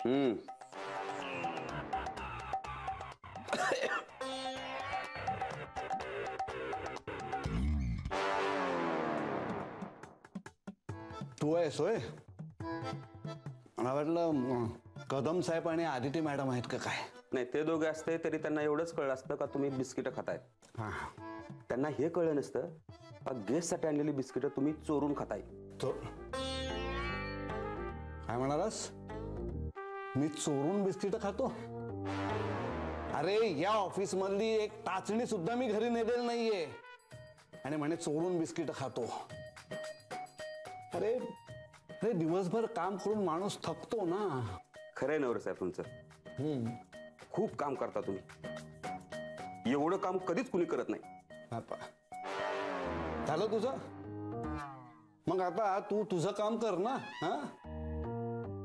तू आहेस होय? मला वाटलं कदम साहेब आणि आदिती मॅडम आहेत का काय? नाही, ते दोघे असते तरी त्यांना एवढंच कळलं असतं का तुम्ही बिस्किटं खाताय. त्यांना हे कळलं नसतं का गेस्टसाठी आणलेली बिस्किटं तुम्ही चोरून खाताय. काय म्हणालास? मी चोरून बिस्किटं खातो? अरे या ऑफिस मधली एक टाचणी सुद्धा मी घरी नेलेली नाहीये आणि म्हणे चोरून बिस्किटं खातो. अरे अरे दिवसभर काम करून माणूस थकतो ना. खरंय नवरे साहेब तुमचं. खूप काम करता तुम्ही. एवढं काम कधीच कुणी करत नाही. झालं तुझं? मग आता तू तुझं काम कर ना.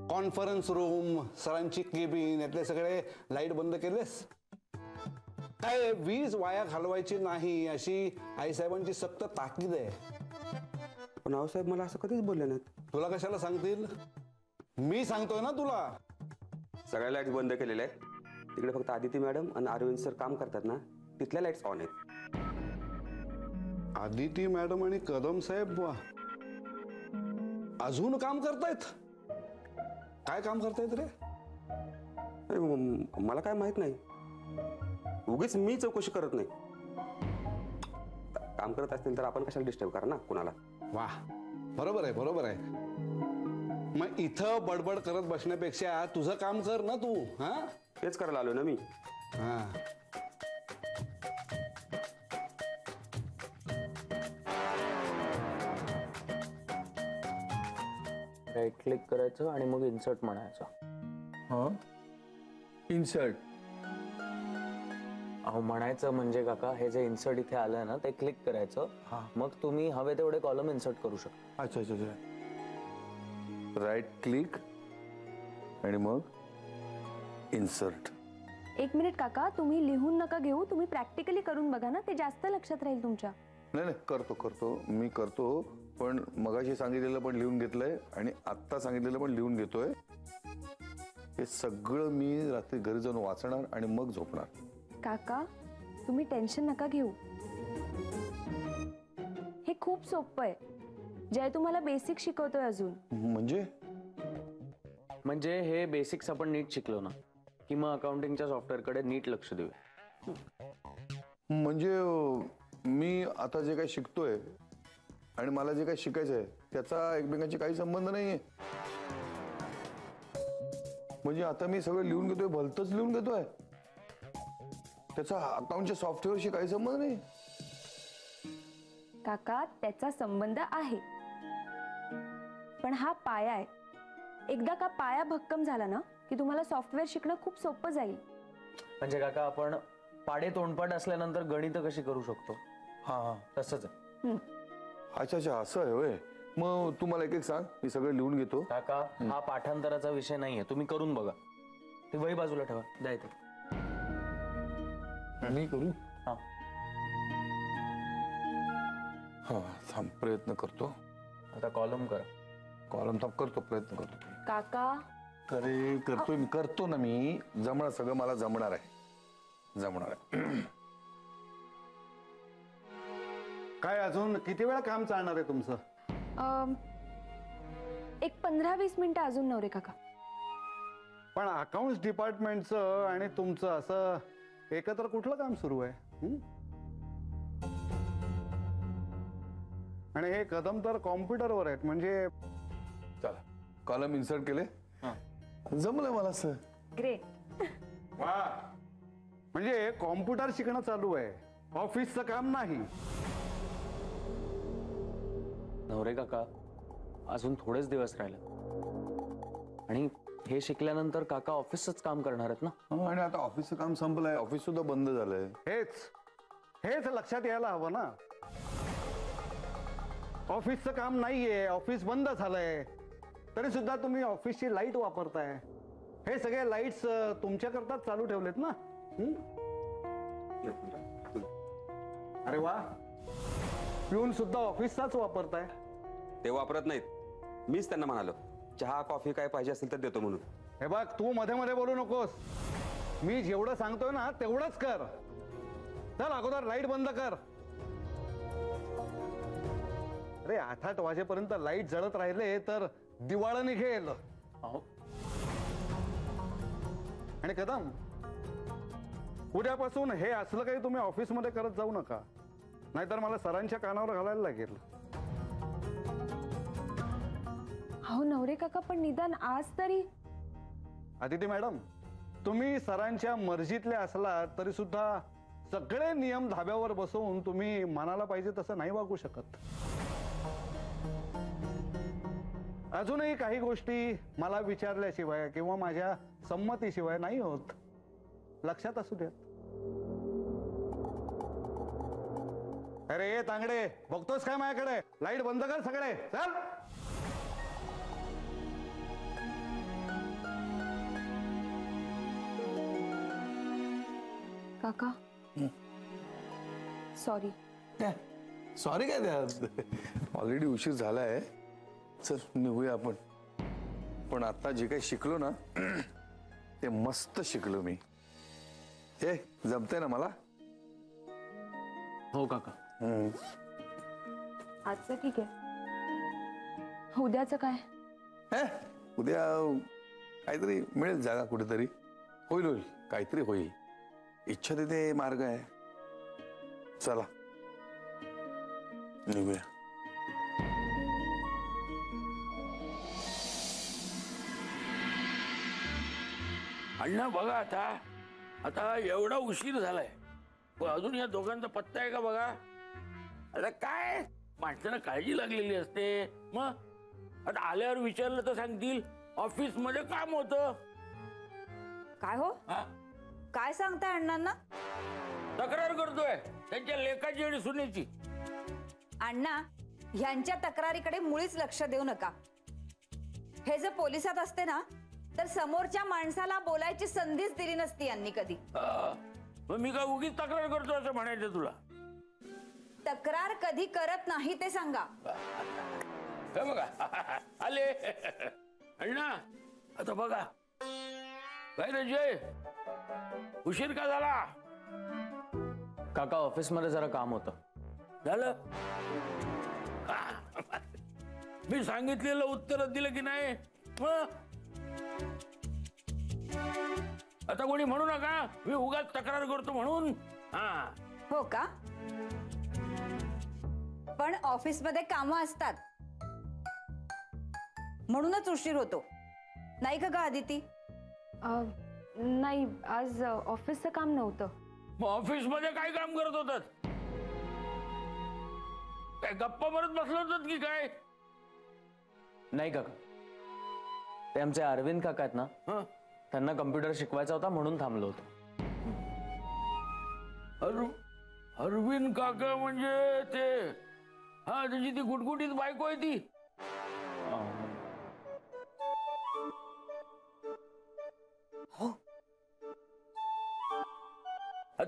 कॉन्फरन्स रूम, सरांची केबिन यातले सगळे लाईट बंद केलेस? काय वीज वाया घालवायची नाही अशी आईसाहेबांची सक्त ताकीद आहे. पण आऊसाहेब मला असं कधीच बोलले नाहीत. तुला कशाला सांगतील? मी सांगतोय ना तुला. सगळ्या लाईट्स बंद केलेल्या आहेत. तिकडे फक्त आदिती मॅडम आणि अरविंद सर काम करतात ना, तिथल्या लाईट्स ऑन आहेत. आदिती मॅडम आणि कदम साहेब अजून काम करतायत? काय काम करतायत रे? मला काय माहित नाही. उगीच मी चौकशी करत नाही. काम करत असतील तर आपण कशाला डिस्टर्ब करा ना कुणाला. वाह, बरोबर आहे, बरोबर आहे. मग इथं बडबड करत बसण्यापेक्षा तुझं काम कर ना तू. तेच करायला आलो ना मी. राईट क्लिक करायचं आणि मग इन्सर्ट म्हणायचं. इन्सर्ट? अहो म्हणायचं म्हणजे काका, हे जे इन्सर्ट इथे आलंय ना ते क्लिक करायचं. मग तुम्ही हवे तेवढे कॉलम इन्सर्ट करू शकता. अच्छा अच्छा अच्छा. राईट क्लिक आणि मग इन्सर्ट. एक मिनिट काका, तुम्ही लिहून नका घेऊ, तुम्ही प्रॅक्टिकली करून बघा ना, ते जास्त लक्षात राहील तुमच्या. नाही नाही, करतो मी करतो. पण मगाशी सांगितलेलं पण लिहून घेतलंय आणि आत्ता सांगितलेलं पण लिहून घेतोय. हे सगळं मी रात्री घरी जाऊन वाचणार आणि मग झोपणार. काका तुम्ही टेन्शन नका घेऊ, हे खूप सोपं आहे. जय तुम्हाला बेसिक शिकवतोय अजून. म्हणजे हे बेसिक्स आपण नीट शिकलो ना की मग अकाउंटिंगच्या सॉफ्टवेअरकडे नीट लक्ष देऊया. म्हणजे मी आता जे काही शिकतोय आणि मला जे काही शिकायचं आहे त्याचा एकमेकांशी काही संबंध नाहीये. म्हणजे आता मी सगळं लिहून घेतोय, भलतच लिहून घेतोय, त्याचा अकाउंटच्या सॉफ्टवेअरशी काही संबंध नाही. काका त्याचा संबंध आहे, पण हा पाया आहे. एकदा का पाया भक्कम झाला ना की तुम्हाला सॉफ्टवेअर शिकणं खूप सोपं जाईल. म्हणजे काका आपण पाडे तोंडपाठ असल्यानंतर गणित कशी करू शकतो, तसंच आहे. अच्छा अच्छा, असं आहे होय. मग तू मला एक एक सांग, मी सगळं लिहून घेतो. काका हा पाठांतराचा विषय नाहीये, तुम्ही करून बघा. ती वही बाजूला ठेवा, द्या इथे. मी करू? हा थांब, प्रयत्न करतो. आता कॉलम करा. कॉलम थांब, करतो, प्रयत्न करतो. काका अरे करतोय मी, करतो ना मी. जमणार, सगळं मला जमणार आहे, जमणार आहे. काय अजून किती वेळा काम चालणार आहे तुमचं? एक 15-20 मिनिटं अजून नवरे काका. पण अकाउंट्स डिपार्टमेंटचं आणि तुमचं असं एकत्र कुठलं काम सुरू आहे? आणि हे कदम तर कॉम्प्युटरवर आहेत, म्हणजे चला कॉलम इन्सर्ट केले, जमलं मला सर. ग्रेट. वा, म्हणजे कॉम्प्युटर शिकणं चालू आहे, ऑफिसचं काम नाही. नवरे काका अजून थोडेच दिवस राहिले आणि हे शिकल्यानंतर काका ऑफिसच काम करणार आहेत ना. आणि आता ऑफिसचं काम संपलंय, ऑफिस सुद्धा बंद झालंय. हेच लक्षात यायला हवं ना. ऑफिसचं काम नाहीये, ऑफिस बंद झालंय, तरी सुद्धा तुम्ही ऑफिसची लाईट वापरताय. हे सगळे लाईट्स तुमच्याकरता चालू ठेवलेत ना. अरे वा, पिऊन सुद्धा ऑफिसचाच वापरताय. ते वापरत नाहीत, मीच त्यांना म्हणालो चहा कॉफी काय पाहिजे असेल तर देतो म्हणून. हे बघ, तू मध्ये मध्ये बोलू नकोस. मी जेवढं सांगतोय ना तेवढंच कर. चल अगोदर लाईट बंद कर. अरे 8-8 वाजेपर्यंत लाईट जळत राहिले तर दिवाळं निघेल. अहो आणि कदम, उद्यापासून हे असलं काही तुम्ही ऑफिसमध्ये करत जाऊ नका, नाहीतर मला सरांच्या कानावर घालायला लागेल. अहो नवरे काका, पण निदान आज तरी. आदिती मॅडम, तुम्ही सरांच्या मर्जीतले असला तरी सुद्धा सगळे नियम धाब्यावर बसवून तुम्ही मनाला पाहिजे तसं नाही वागू शकत. अजूनही काही गोष्टी मला विचारल्याशिवाय किंवा माझ्या संमतीशिवाय नाही होत. लक्षात असू द्या. अरे तांगडे, बघतोस काय माझ्याकडे? लाईट बंद कर सगळे. चल. काका सॉरी. सॉरी काय त्यात? ऑलरेडी उशीर झालाय. चल निघूया आपण. पण आता जे काही शिकलो ना ते मस्त शिकलो मी. हे जमतंय ना मला? हो काका. आजचं ठीक आहे, उद्याचं काय? हे उद्या काहीतरी मिळेल जागा कुठेतरी. होईल होईल, काहीतरी होईल. इच्छा तिथे मार्ग आहे. चला निघूया. अण्णा बघा, आता आता एवढा उशीर झालाय पण अजून या दोघांचा पत्ता आहे का बघा. आता काय माणसानं काळजी लागलेली असते. मग आता आल्यावर विचारलं तर सांगतील ऑफिस मध्ये काम होतं. काय हो, हा? काय सांगताय अण्णांना? तक्रार करतोय त्यांच्या लेखाची आणि सुनेची. अण्णा, ह्यांच्या तक्रारीकडे मुळीच लक्ष देऊ नका. हे जर पोलिसात असते ना तर समोरच्या माणसाला बोलायची संधीच दिली नसती यांनी कधी. मग मी काय उगीच तक्रार करतो असं म्हणायचं तुला? तक्रार कधी करत नाही ते सांगा. हे बघा आले अण्णा. आता बघा काय रे जय, उशीर का झाला? काका ऑफिसमध्ये जरा काम होतं. झालं? मी सांगितलेलं उत्तर दिलं की नाही? मग आता कोणी म्हणू नका मी उगाच तक्रार करतो म्हणून. हा हो का? पण ऑफिसमध्ये कामं असतात म्हणूनच उशीर होतो, नाही का ग आदिती? नाही, आज ऑफिसचं काम नव्हतं. मग ऑफिस मध्ये काय काम करत होतात? काय गप्पा मारत बसलो होतात की काय? नाही काका, ते आमचे अरविंद काका आहेत ना, हं? त्यांना कम्प्युटर शिकवायचा होता म्हणून थांबलो होतो. अरविंद काका म्हणजे ते, हा त्याची ती गुटगुटीत बायको आहे ती.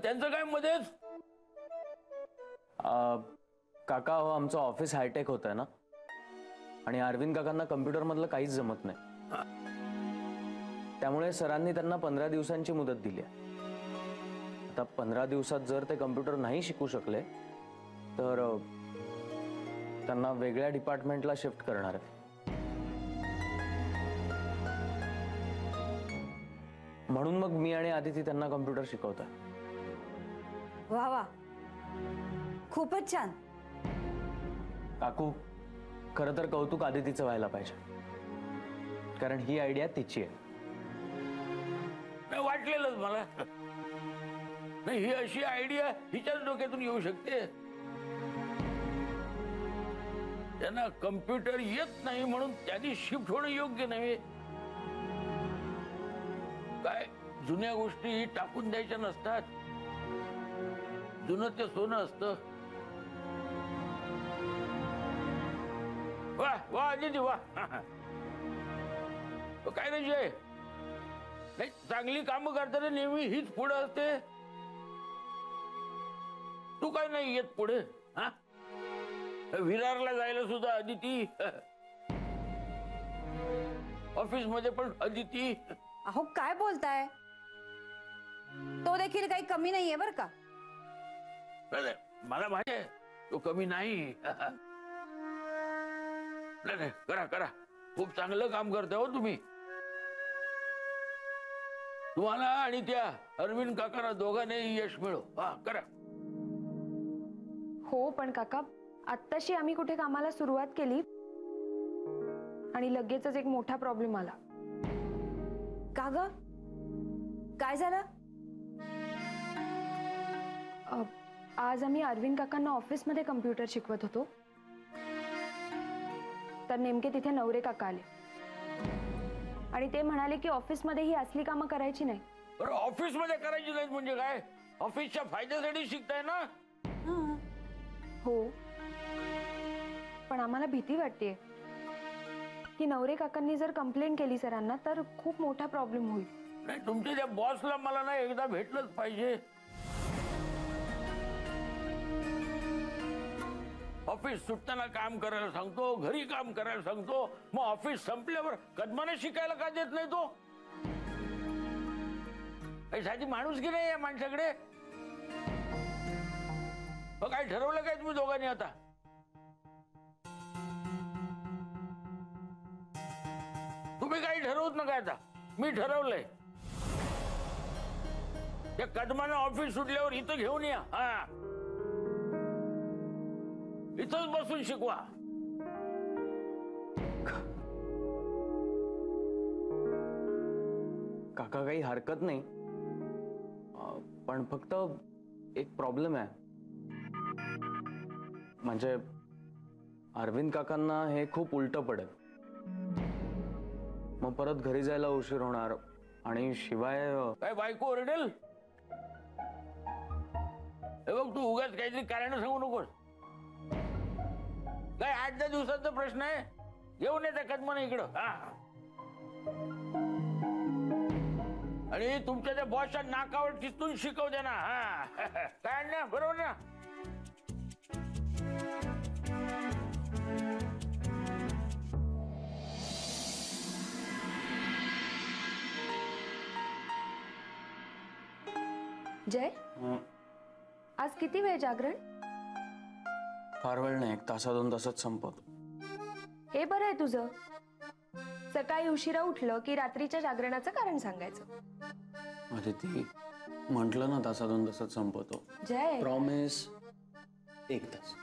त्यांचं काय मध्येच? काका हो, आमचं ऑफिस हायटेक होत आहे ना, आणि अरविंद काकांना कम्प्युटर मधलं काहीच जमत नाही. त्यामुळे सरांनी त्यांना 15 दिवसांची मुदत दिली आहे. आता 15 दिवसात जर ते कम्प्युटर नाही शिकू शकले तर त्यांना वेगळ्या डिपार्टमेंटला शिफ्ट करणार आहे. म्हणून मग मी आणि आदिती त्यांना कम्प्युटर शिकवतोय. वा वा, खूपच छान. काकू, खरं तर कौतुक आदितीचं व्हायला पाहिजे, कारण ही आयडिया तिची आहे. वाटलेलंच मला. नाही, ही अशी आयडिया हिच्याच डोक्यातून येऊ शकते. त्यांना कम्प्युटर येत नाही म्हणून त्यांनी शिफ्ट होणं योग्य नाही. काय जुन्या गोष्टी टाकून द्यायच्या नसतात. जुनं ते सोनं असतं. वा वा आदिती वा. काय नाही जय, नाही चांगली कामं करताना नेहमी हीच पुढे असते. तू काय नाही येत पुढे? हा, विरारला जायला सुद्धा अदिती, ऑफिस मध्ये पण अदिती. अहो काय बोलताय, तो देखील काही कमी नाहीये बर का. नाही, मला माहिती आहे तो कमी नाही. नाही, करा करा, खूप चांगलं काम करता हो तुम्ही. तुम्हाला आणि त्या अरविंद काकांना दोघांनाही यश मिळो. हा करा. हो पण काका, आत्ताशी आम्ही कुठे कामाला सुरुवात केली आणि लगेचच एक मोठा प्रॉब्लेम आला. का ग, काय झालं? आज आम्ही अरविंद काकांना ऑफिसमध्ये कम्प्युटर शिकवत होतो, तर नेमके तिथे नवरे काका आले आणि ते म्हणाले की ऑफिसमध्ये ही असली कामं करायची नाही. बरं, ऑफिसमध्ये करायची नाही म्हणजे काय? ऑफिसच्या फायद्यासाठी शिकताय ना. हो, पण आम्हाला भीती वाटते की नवरे काकांनी जर कंप्लेंट केली सरांना तर खूप मोठा प्रॉब्लेम होईल. नाही, तुमच्या त्या बॉसला मला ना एकदा भेटलंच पाहिजे. ऑफिस सुटताना काम करायला सांगतो, घरी काम करायला सांगतो, मग ऑफिस संपल्यावर कदमाने शिकायला का देत नाही तो? साधी माणूस की नाही या माणसाकडे? काय ठरवलं काय तुम्ही दोघांनी आता? तुम्ही काही ठरवत नका आता, मी ठरवलंय. त्या कदमानं ऑफिस सुटल्यावर इथं घेऊन या. हा, इथंच बसून शिकवा. काका काही हरकत नाही, पण फक्त एक प्रॉब्लेम आहे. म्हणजे अरविंद काकांना हे खूप उलट पडेल. मग परत घरी जायला उशीर होणार आणि शिवाय काय बायको ओरडेल? हे बघ, तू उगाच काहीतरी कारण सांगू नकोस. काय 8-10 दिवसाचा प्रश्न आहे, घेऊन येते कदमान इकडं. हा, आणि तुमच्या त्या बॉसच्या नाकावर टिचून शिकव दे ना. हा, काय ना, बरोबर ना? जय, आज किती वेळ जागरण? फार वेळ नाही, 1 तासा-2 तासात संपवतो. हे बरं आहे तुझं. सकाळी उशिरा उठलं की रात्रीच्या जागरणाचं कारण सांगायचं. अदिती, म्हटलं ना 1 तासा-2 तासात संपवतो. जय, प्रॉमिस. 1 तास.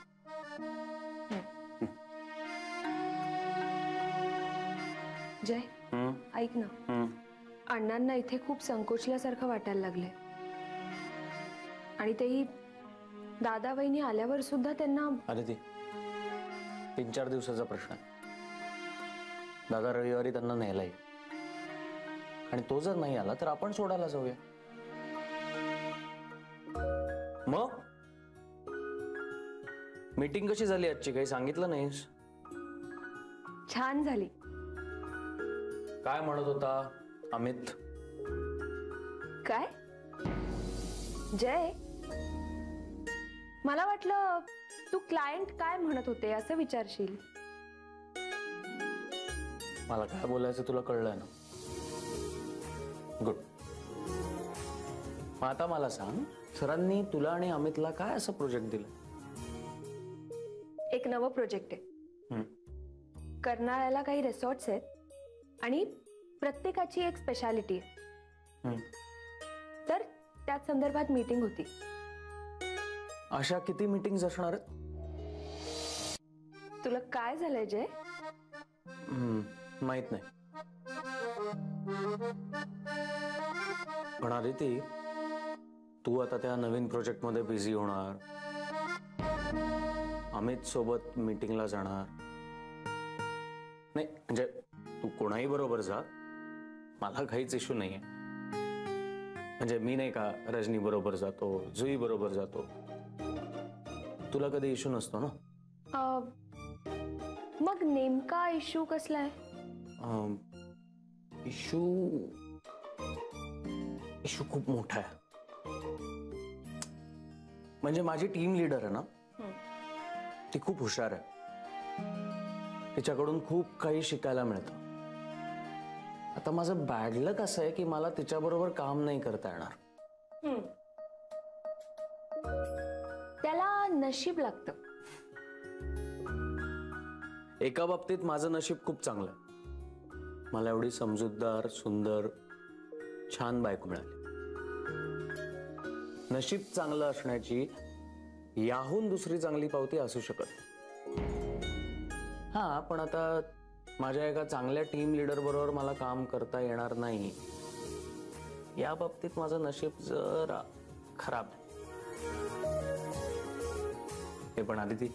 जय, ऐक ना, अण्णांना इथे खूप संकोचल्यासारखं वाटायला लागलंय आणि तेही दादा वहिनी आल्यावर सुद्धा त्यांना. अदिती, 3-4 दिवसाचा प्रश्न आहे. दादा रविवारी त्यांना न्यायला येईल आणि तो जर नाही आला तर आपण सोडायला जाऊया. मग मीटिंग कशी झाली आजची? काही सांगितलं नाहीस? छान झाली. काय म्हणत होता अमित? काय? जय, मला वाटलं तू क्लायंट काय म्हणत होते असं विचारशील. मला काय बोलायचं तुला कळलंय ना. गुड. मग आता मला सांग, सरांनी तुला आणि अमितला काय असं प्रोजेक्ट दिलं? एक नवं प्रोजेक्ट आहे. कर्नाळ्याला काही रिसॉर्ट्स आहेत आणि प्रत्येकाची एक स्पेशालिटी आहे. तर त्या संदर्भात मीटिंग होती. अशा किती मीटिंग्स असणार आहेत? तुला काय झालंय जय? माहित नाही. पण अदिती, तू आता त्या नवीन प्रोजेक्ट मध्ये बिझी होणार, अमित सोबत मीटिंगला जाणार. नाही म्हणजे तू कोणाही बरोबर जा, मला काहीच इश्यू नाहीये. म्हणजे मी नाही का रजनी बरोबर जातो, जुई बरोबर जातो, तुला कधी इश्यू नसतो ना. मग नेमका इश्यू कसला आहे? इश्यू खूप मोठा आहे. म्हणजे माझी टीम लीडर आहे ना, ती खूप हुशार आहे. तिच्याकडून खूप काही शिकायला मिळतं. आता माझं बॅड लक असं आहे की मला तिच्याबरोबर काम नाही करता येणार. त्याला नशीब लागतं. एका बाबतीत माझं नशीब खूप चांगलं आहे. मला एवढी समजूतदार, सुंदर, छान बायको मिळाली. नशीब चांगलं असण्याची याहून दुसरी चांगली पावती असू शकत. हा, पण आता माझ्या एका चांगल्या टीम लीडर बरोबर मला काम करता येणार नाही. या बाबतीत माझं नशीब जरा खराब आहे. हे पण आदिती,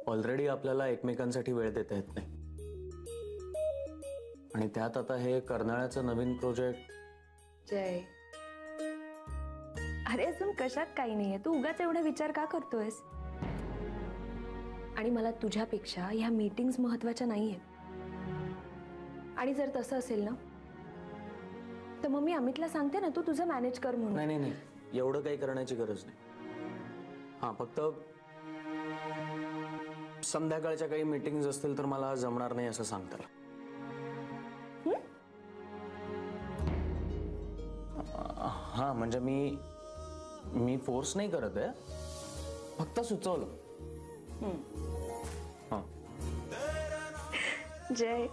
ऑलरेडी आपल्याला एकमेकांसाठी वेळ देता येत नाही आणि त्यात आता हे कर्नाळ्याचं नवीन प्रोजेक्ट. जय, अरे अजून कशात काही नाहीये. तू उगाच एवढा विचार का करतोयस? आणि मला तुझ्यापेक्षा ह्या मीटिंग्स महत्वाच्या नाहीयेत. आणि जर तसं असेल ना तर मग मी अमितला सांगते ना, तू तुझं मॅनेज कर म्हणून. नाही नाही नाही, एवढं काही करण्याची गरज नाही. हा, फक्त संध्याकाळच्या काही मीटिंग्स असतील तर मला जमणार नाही असं सांगता. हा, म्हणजे मी फोर्स नाही करत आहे, फक्त सुचवलं. जय,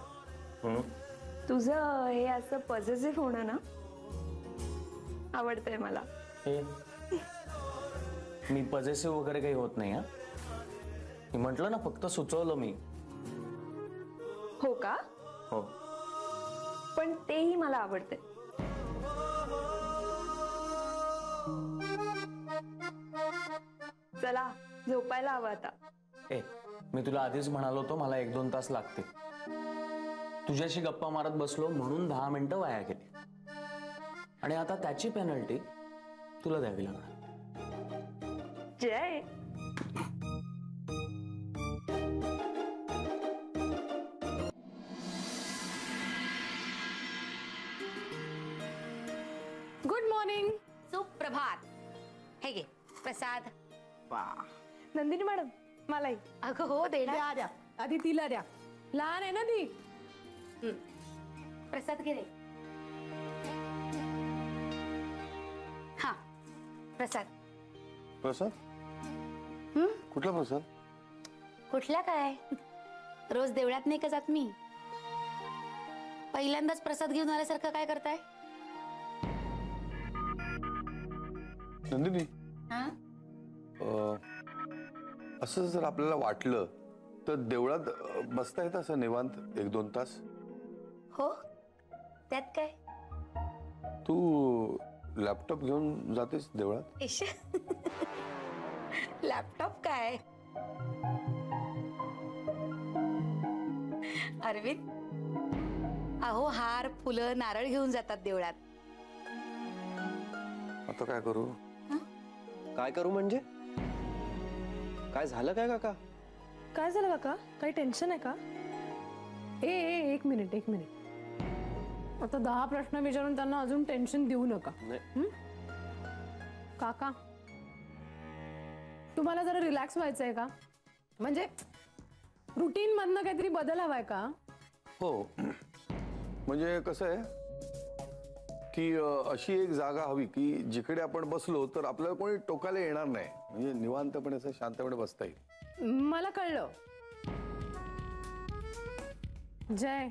तुझं हे असं पॉझिटिव्ह होणं ना आवडतंय मला. मी पॉझिटिव्ह वगैरे काही होत नाही. हा, मी म्हटलं ना, फक्त सुचवलं मी. हो का? हो. पण तेही मला आवडते. चला झोपायला हवं आता. मी तुला आधीच म्हणालो होतो मला 1-2 तास लागते. तुझ्याशी गप्पा मारत बसलो म्हणून 10 मिनिटं वाया गेली आणि आता त्याची पेनल्टी तुला द्यावी लागणार. जय, गुड मॉर्निंग. सुप्रभात. हे घे प्रसाद. नंदिनी मॅडम, मलाही. अगं हो, देणार. द्या द्या, आधी तिला द्या, लहान आहे ना ती. प्रसाद घे रे. हा, प्रसाद. प्रसाद? कुठला प्रसाद? कुठला काय, रोज देवळात नाही का जात मी? पहिल्यांदाच प्रसाद घेऊन आल्यासारखं काय करताय? नंदिनी, हा, असं जर आपल्याला वाटलं तर देवळात बसता येतं असं निवांत 1-2 तास? हो, त्यात काय. तू लॅपटॉप घेऊन जातेस देवळात? इश, लॅपटॉप काय अरविंद, अहो हार, फुलं, नारळ घेऊन जातात देवळात. आता काय करू? काय करू म्हणजे? काय झालं काय काका? काय झालं काका? काही टेन्शन आहे का? एक मिनिट. आता 10 प्रश्न विचारून त्यांना अजून टेन्शन देऊ नका. काका, तुम्हाला जरा रिलॅक्स व्हायचंय का? म्हणजे रुटीन मधनं काहीतरी बदल हवाय का? हो, म्हणजे कसं आहे की अशी एक जागा हवी की जिकडे आपण बसलो तर आपल्याला कोणी टोकाला येणार नाही. म्हणजे निवांतपणे असं शांतपणे बसता येईल. मला कळलं. जय,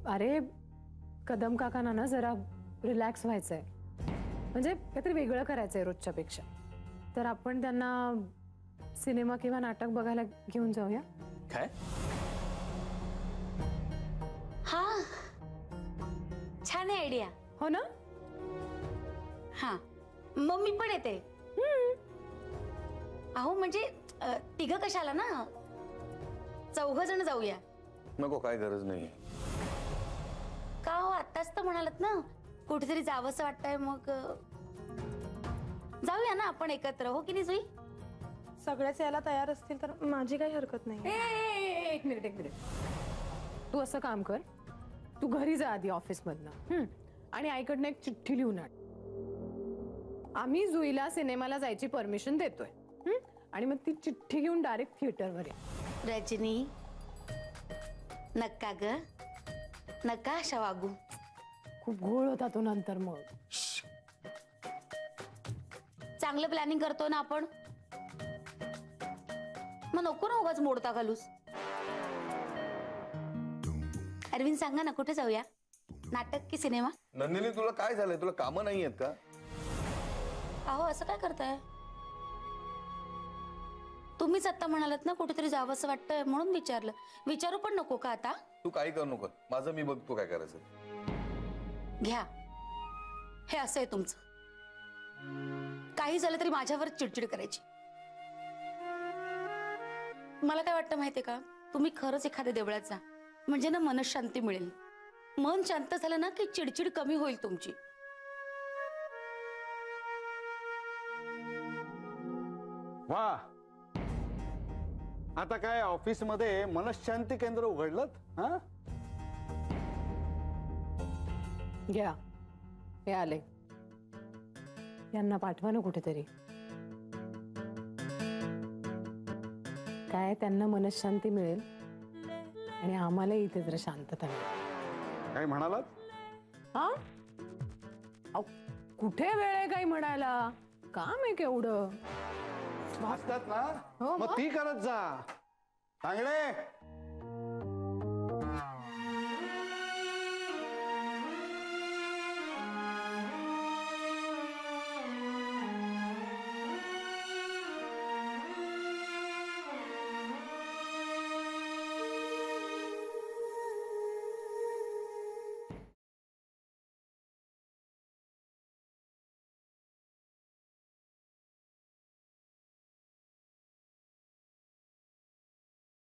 अरे कदम काकांना ना जरा रिलॅक्स व्हायचंय. म्हणजे काहीतरी वेगळं करायचंय रोजच्या पेक्षा. तर आपण त्यांना सिनेमा किंवा नाटक बघायला घेऊन जाऊया. काय? हा, छान आहे आयडिया. हो ना? हा, मग मी पण येते. अहो म्हणजे 3 कशाला ना, 4 जण जाऊया. नको, काय गरज नाही. का हो, आत्ताच तर म्हणालात ना कुठेतरी जावंसं वाटतंय. मग जाऊया ना आपण एकत्र, हो की नाही जुई? सगळेच यायला तयार असतील तर माझी काही हरकत नाही. एक मिनिट. तू असं काम कर, तू घरी जा आधी ऑफिस मधनं आणि आईकडनं एक चिठ्ठी लिहून आण. आम्ही जुईला सिनेमाला जायची परमिशन देतोय आणि मग ती चिठ्ठी घेऊन डायरेक्ट थिएटरवर या. रजनी, नका ग, नका अशा वागू. खूप घोळ होता तो नंतर मग. चांगलं प्लॅनिंग करतो ना आपण, मग नको ना उगाच मोडता घालूस. अरविंद सांगा ना, कुठे जाऊया? नाटक की सिनेमा? नंदिनी तुला काय झालंय? तुला कामं नाही आहेत का? अहो असं काय करताय? तुम्हीच आता म्हणालात ना कुठेतरी जावं असं वाटतंय म्हणून विचारलं. विचारू पण नको का आता? तू काही करू नको, माझं मी बघतो काय करायचं. घ्या, हे असं आहे तुमचं. काही झालं तरी माझ्यावर चिडचिड करायची. मला काय वाटतं माहितीये का, तुम्ही खरंच एखाद्या देवळात जा, म्हणजे ना मनशांती मिळेल. मन शांत झालं ना की चिडचिड कमी होईल तुमची. वा, आता काय ऑफिस मध्ये मनशांती केंद्र उघडलं? हा, घ्या, हे आले. यांना पाठवा ना कुठेतरी. काय त्यांना मनशांती मिळेल आणि आम्हाला इथे जरा शांतता मिळेल. काय म्हणालात? हा, अहो, कुठे वेळ आहे काही म्हणायला? काम आहे केवढं. असतात ना, हो, मग ती करत जा. चांगले